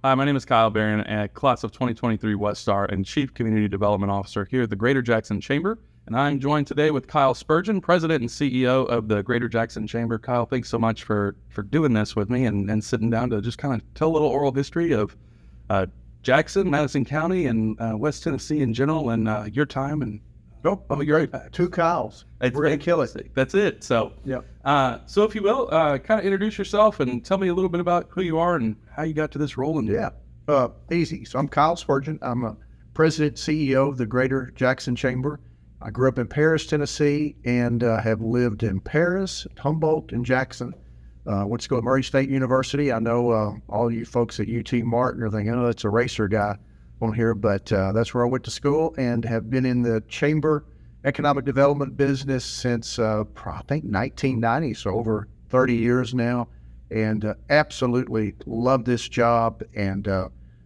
Hi, my name is Kyle Barron, class of 2023 Westar and Chief Community Development Officer here at the Greater Jackson Chamber. And I'm joined today with Kyle Spurgeon, President and CEO of the Greater Jackson Chamber. Kyle, thanks so much for doing this with me and sitting down to just kind of tell a little oral history of Jackson, Madison County, and West Tennessee in general, and your time. And you're right. Two Kyles. We're going to kill it. That's it. So, so if you will, kind of introduce yourself and tell me a little bit about who you are and how you got to this role. Easy. So I'm Kyle Spurgeon. I'm a President, CEO of the Greater Jackson Chamber. I grew up in Paris, Tennessee, and have lived in Paris, Humboldt, and Jackson. Went to school at Murray State University. I know all you folks at UT Martin are thinking, oh, that's a racer guy on here, but that's where I went to school and have been in the chamber economic development business since I think 1990, so over 30 years now, and absolutely love this job and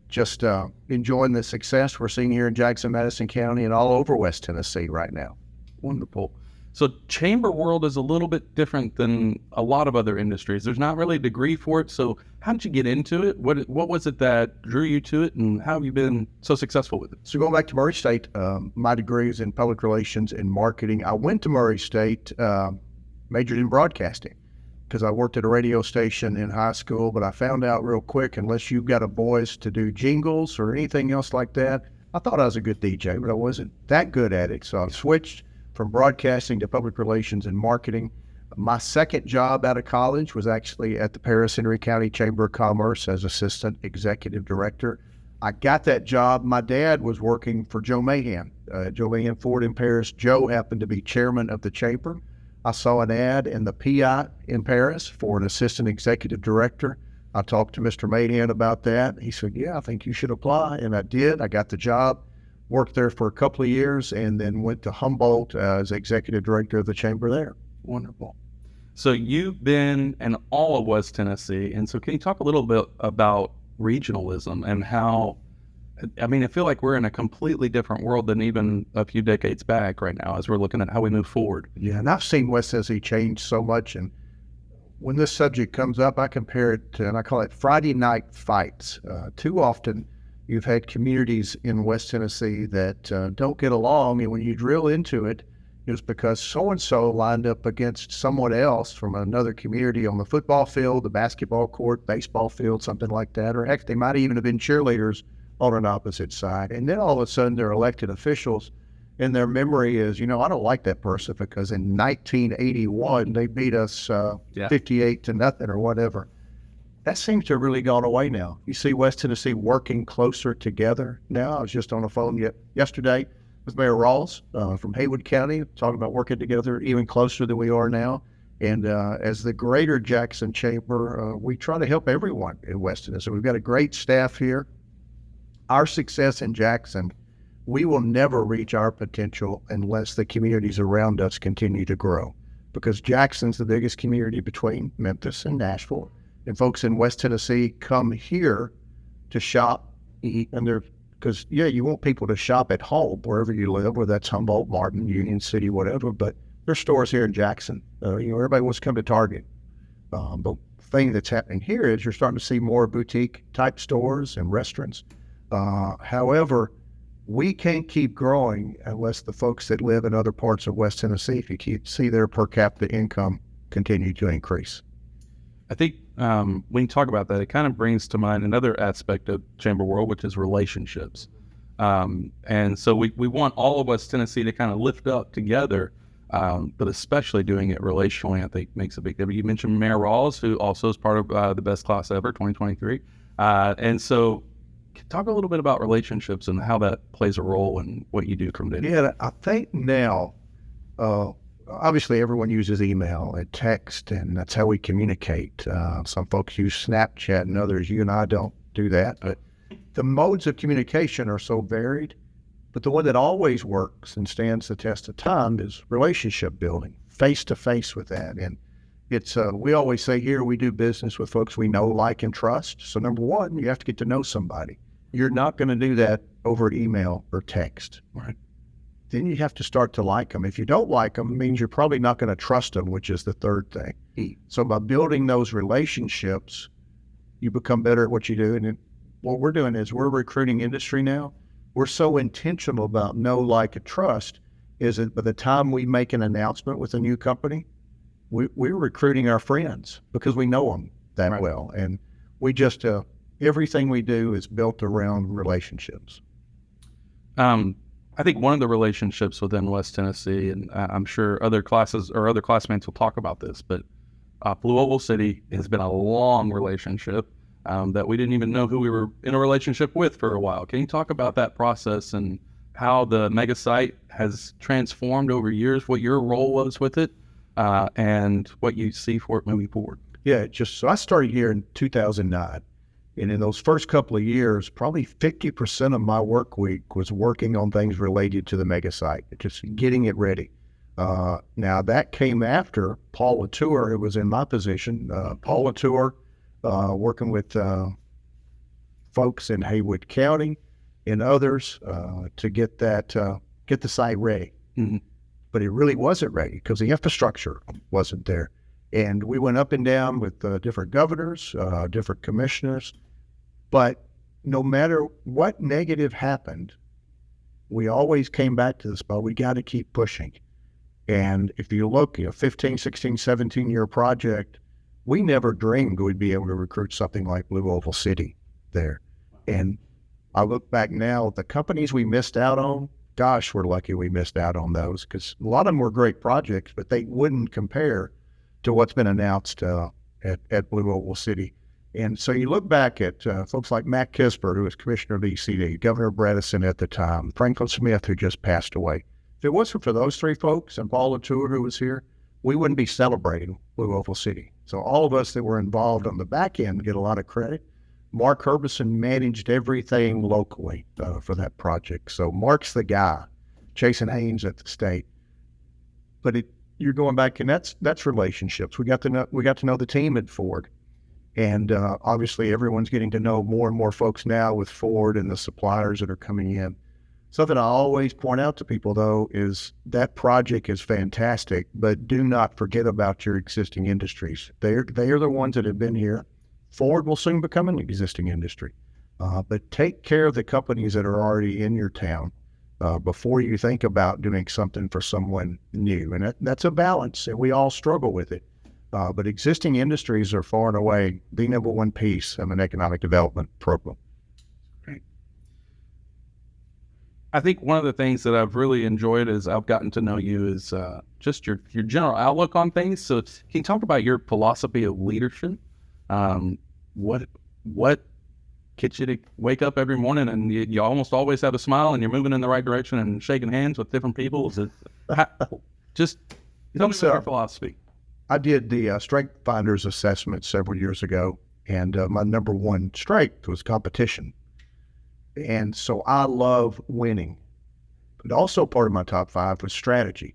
just enjoying the success we're seeing here in Jackson, Madison County, and all over West Tennessee right now. Wonderful. So chamber world is a little bit different than a lot of other industries. There's not really a degree for it. So how did you get into it? What was it that drew you to it, and how have you been so successful with it? So going back to Murray State, my degree is in public relations and marketing. I went to Murray State, majored in broadcasting because I worked at a radio station in high school, but I found out real quick, unless you've got a voice to do jingles or anything else like that, I thought I was a good DJ, but I wasn't that good at it. So I switched from broadcasting to public relations and marketing. My second job out of college was actually at the Paris-Henry County Chamber of Commerce as Assistant Executive Director. I got that job. My dad was working for Joe Mahan, Ford in Paris. Joe happened to be chairman of the chamber. I saw an ad in the PI in Paris for an Assistant Executive Director. I talked to Mr. Mahan about that. He said, yeah, I think you should apply. And I did. I got the job. Worked there for a couple of years and then went to Humboldt as executive director of the chamber there. Wonderful. So you've been in all of West Tennessee. And so can you talk a little bit about regionalism and how, I feel like we're in a completely different world than even a few decades back right now as we're looking at how we move forward. Yeah, and I've seen West Tennessee change so much. And when this subject comes up, I compare it to, and I call it Friday night fights. Too often, you've had communities in West Tennessee that don't get along, and when you drill into it, it's because so-and-so lined up against someone else from another community on the football field, the basketball court, baseball field, something like that, or heck, they might even have been cheerleaders on an opposite side. And then all of a sudden, they're elected officials, and their memory is, I don't like that person because in 1981, they beat us 58-0 or whatever. That seems to have really gone away now. You see West Tennessee working closer together now. I was just on the phone yesterday with Mayor Rawls from Haywood County, talking about working together even closer than we are now. And as the Greater Jackson Chamber, we try to help everyone in West Tennessee. We've got a great staff here. Our success in Jackson, we will never reach our potential unless the communities around us continue to grow, because Jackson's the biggest community between Memphis and Nashville. And folks in West Tennessee come here to shop, eat, and because you want people to shop at home wherever you live, whether that's Humboldt, Martin, Union City, whatever. But there's stores here in Jackson. Everybody wants to come to Target. The thing that's happening here is you're starting to see more boutique type stores and restaurants. However, we can't keep growing unless the folks that live in other parts of West Tennessee, if you see their per capita income continue to increase. I think when you talk about that, it kind of brings to mind another aspect of chamber world, which is relationships. And so we want all of West Tennessee to kind of lift up together, but especially doing it relationally, I think makes a big difference. You mentioned Mayor Rawls, who also is part of the best class ever, 2023. And so talk a little bit about relationships and how that plays a role in what you do from day to day. Yeah, I think now, obviously, everyone uses email and text, and that's how we communicate. Some folks use Snapchat and others. You and I don't do that. But the modes of communication are so varied. But the one that always works and stands the test of time is relationship building, face-to-face with that. And it's we always say here we do business with folks we know, like, and trust. So number one, you have to get to know somebody. You're not going to do that over email or text. Right. Then you have to start to like them. If you don't like them, it means you're probably not going to trust them, which is the third thing. So by building those relationships, you become better at what you do. And what we're doing is we're recruiting industry now. We're so intentional about know, like, and trust is that by the time we make an announcement with a new company, we're recruiting our friends because we know them that Right. well. And we just, everything we do is built around relationships. I think one of the relationships within West Tennessee, and I'm sure other classes or other classmates will talk about this, but Blue Oval City has been a long relationship that we didn't even know who we were in a relationship with for a while. Can you talk about that process and how the mega site has transformed over years, what your role was with it, and what you see for it moving forward? Yeah, so I started here in 2009. And in those first couple of years, probably 50% of my work week was working on things related to the mega site, just getting it ready. Now, that came after Paul Latour, who was in my position. Paul Latour, working with folks in Haywood County and others to get the site ready. Mhm. But it really wasn't ready because the infrastructure wasn't there. And we went up and down with different governors, different commissioners. But no matter what negative happened, we always came back to this spot. We got to keep pushing. And if you look, 15, 16, 17-year project, we never dreamed we'd be able to recruit something like Blue Oval City there. And I look back now, the companies we missed out on, gosh, we're lucky we missed out on those because a lot of them were great projects, but they wouldn't compare to what's been announced at Blue Oval City. And so you look back at folks like Matt Kispert, who was commissioner of ECD, Governor Bredesen at the time, Franklin Smith, who just passed away. If it wasn't for those three folks and Paul Latour, who was here, we wouldn't be celebrating Blue Oval City. So all of us that were involved on the back end get a lot of credit. Mark Herbison managed everything locally for that project. So Mark's the guy, Jason Haynes at the state. But you're going back, and that's relationships. We got to know the team at Ford. And obviously, everyone's getting to know more and more folks now with Ford and the suppliers that are coming in. Something I always point out to people, though, is that project is fantastic, but do not forget about your existing industries. They are the ones that have been here. Ford will soon become an existing industry. But take care of the companies that are already in your town before you think about doing something for someone new. And that's a balance, and we all struggle with it. But existing industries are far and away the number one piece of an economic development program. Great. I think one of the things that I've really enjoyed as I've gotten to know you is just your general outlook on things. So can you talk about your philosophy of leadership? What gets you to wake up every morning and you almost always have a smile and you're moving in the right direction and shaking hands with different people? Is it just tell me about your philosophy? I did the Strength Finders assessment several years ago, and my number one strength was competition. And so I love winning. But also part of my top 5 was strategy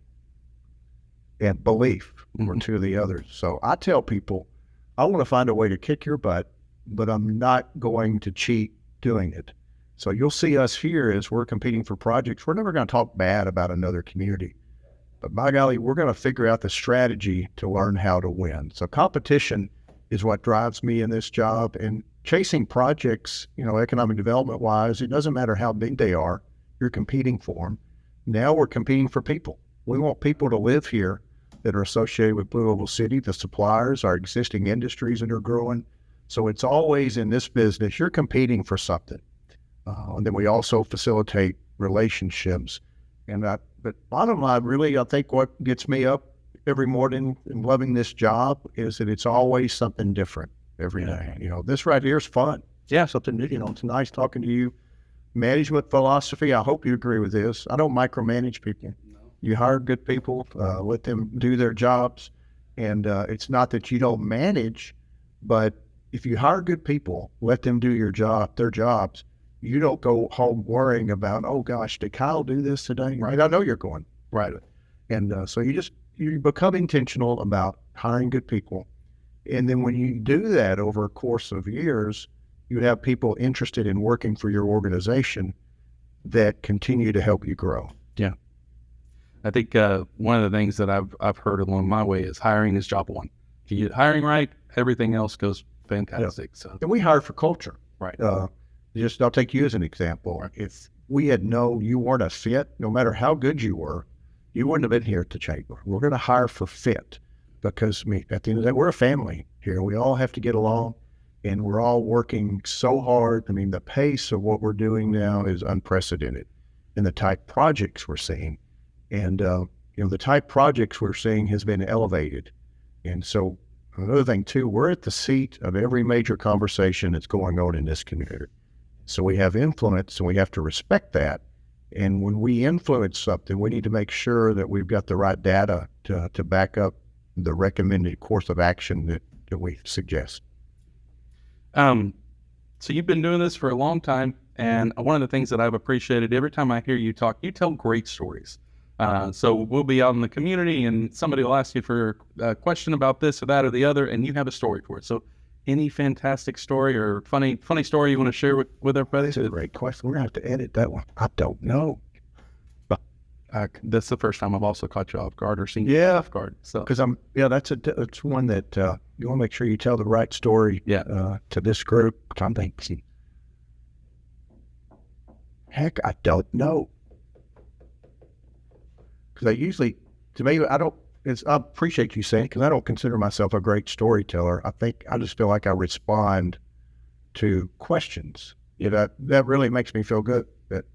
and belief were two of the others. So I tell people, I want to find a way to kick your butt, but I'm not going to cheat doing it. So you'll see us here as we're competing for projects. We're never going to talk bad about another community. But by golly, we're going to figure out the strategy to learn how to win. So competition is what drives me in this job. And chasing projects, economic development wise, it doesn't matter how big they are, you're competing for them. Now we're competing for people. We want people to live here that are associated with Blue Oval City, the suppliers, our existing industries that are growing. So it's always in this business, you're competing for something. And then we also facilitate relationships. But bottom line, really, I think what gets me up every morning and loving this job is that it's always something different every day. This right here is fun. Yeah, something new. It's nice talking to you. Management philosophy, I hope you agree with this. I don't micromanage people. No. You hire good people, let them do their jobs. And it's not that you don't manage, but if you hire good people, let them do their jobs. You don't go home worrying about, oh gosh, did Kyle do this today? Right. I know you're going. Right. And so you become intentional about hiring good people. And then when you do that over a course of years, you have people interested in working for your organization that continue to help you grow. Yeah. I think one of the things that I've heard along my way is hiring is job one. If you get hiring right, everything else goes fantastic. Yeah. So and we hire for culture. Right. just I'll take you as an example. If we had known you weren't a fit, no matter how good you were, you wouldn't have been here at the chamber. We're going to hire for fit because at the end of the day, we're a family here. We all have to get along, and we're all working so hard. I mean, the pace of what we're doing now is unprecedented, and the type projects we're seeing, and the type projects we're seeing has been elevated. And so another thing too, we're at the seat of every major conversation that's going on in this community. So we have influence, and we have to respect that. And when we influence something, we need to make sure that we've got the right data to back up the recommended course of action that we suggest. So you've been doing this for a long time, and one of the things that I've appreciated every time I hear you talk, you tell great stories. So we'll be out in the community, and somebody will ask you for a question about this or that or the other, and you have a story for it. So any fantastic story or funny story you want to share with everybody? That's a great question. We're going to have to edit that one. I don't know. That's the first time I've also caught you off guard or seen you off guard. So because it's one that you want to make sure you tell the right story to this group. I'm thinking, heck, I don't know. Because I usually, to me, I appreciate you saying, because I don't consider myself a great storyteller. I just feel like I respond to questions. That really makes me feel good that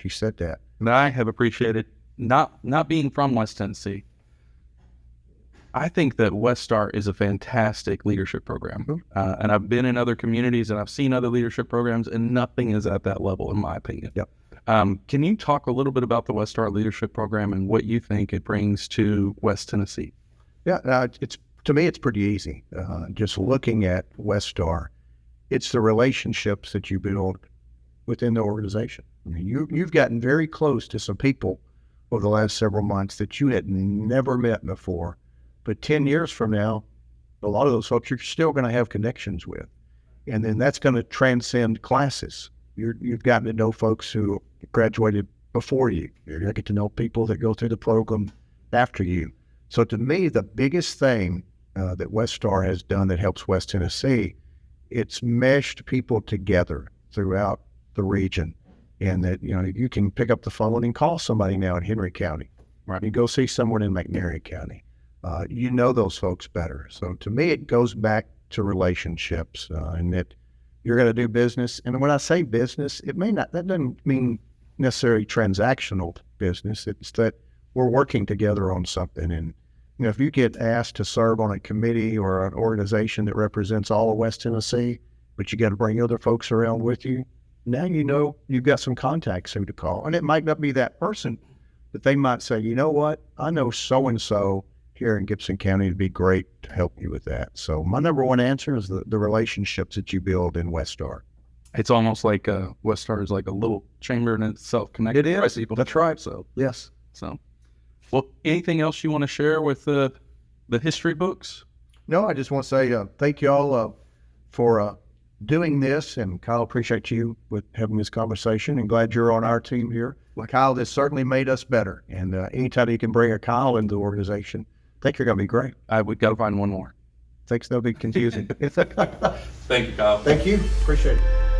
you said that. And I have appreciated not being from West Tennessee. I think that West Star is a fantastic leadership program. Mm-hmm. And I've been in other communities and I've seen other leadership programs, and nothing is at that level, in my opinion. Yep. Can you talk a little bit about the West Star Leadership Program and what you think it brings to West Tennessee? Yeah, to me, it's pretty easy. Just looking at West Star, it's the relationships that you build within the organization. I mean, you've gotten very close to some people over the last several months that you had never met before. But 10 years from now, a lot of those folks you're still going to have connections with. And then that's going to transcend classes. You've gotten to know folks who graduated before you. You're going to get to know people that go through the program after you. So to me, the biggest thing that West Star has done that helps West Tennessee, it's meshed people together throughout the region. And that, you can pick up the phone and call somebody now in Henry County. Right. You go see someone in McNairy County. You know those folks better. So to me, it goes back to relationships and that you're going to do business. And when I say business, that doesn't mean necessarily transactional business. It's that we're working together on something. And, if you get asked to serve on a committee or an organization that represents all of West Tennessee, but you got to bring other folks around with you, now you've got some contacts who to call. And it might not be that person, but they might say, you know what, I know so-and-so here in Gibson County would be great to help you with that. So my number one answer is the relationships that you build in West Star. It's almost like West Star is like a little chamber in itself, connected. It is. That's right. So yes. So, well, anything else you want to share with the history books? No, I just want to say thank you all for doing this, and Kyle, appreciate you with having this conversation, and glad you're on our team here. Well, Kyle, this certainly made us better, and anytime you can bring a Kyle into the organization, I think you're going to be great. We've got to find one more. Thanks, that'll be confusing. Thank you, Kyle. Thank you. Appreciate it.